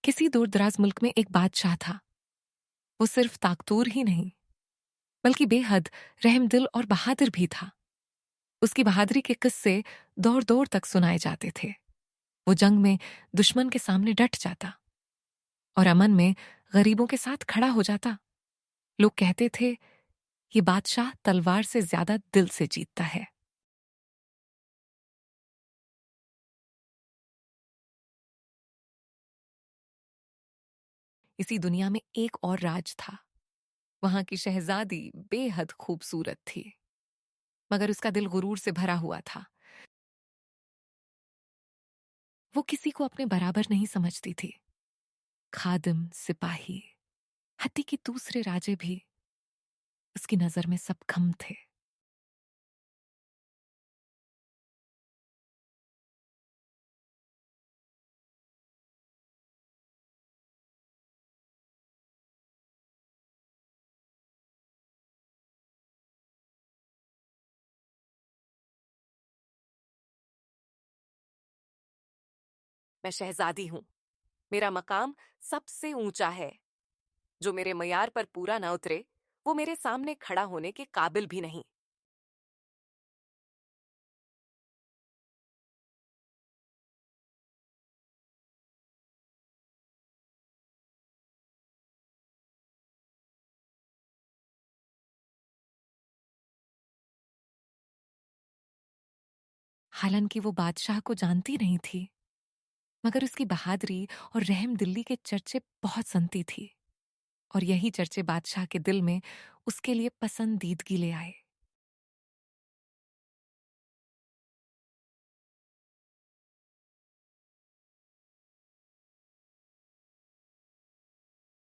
किसी दूर-दराज मुल्क में एक बादशाह था। वो सिर्फ ताकतूर ही नहीं, बल्कि बेहद रहमदिल और बहादुर भी था। उसकी बहादुरी के किस्से दौर-दौर तक सुनाए जाते थे। वो जंग में दुश्मन के सामने डट जाता और अमन में गरीबों के साथ खड़ा हो जाता। लोग कहते थे, ये बादशाह तलवार से ज्यादा दिल से जीतता है। इसी दुनिया में एक और राज था। वहां की शहजादी बेहद खूबसूरत थी, मगर उसका दिल गुरूर से भरा हुआ था। वो किसी को अपने बराबर नहीं समझती थी। खादिम, सिपाही, हत्ती की दूसरे राजे भी उसकी नजर में सब कम थे। मैं शहजादी हूं। मेरा मकाम सबसे ऊंचा है। जो मेरे मयार पर पूरा ना उतरे, वो मेरे सामने खड़ा होने के काबिल भी नहीं। हालांकि वो बादशाह को जानती नहीं थी, मगर उसकी बहादुरी और रहम दिल्ली के चर्चे बहुत सुनती थी। और यही चर्चे बादशाह के दिल में उसके लिए पसंदीदगी ले आए।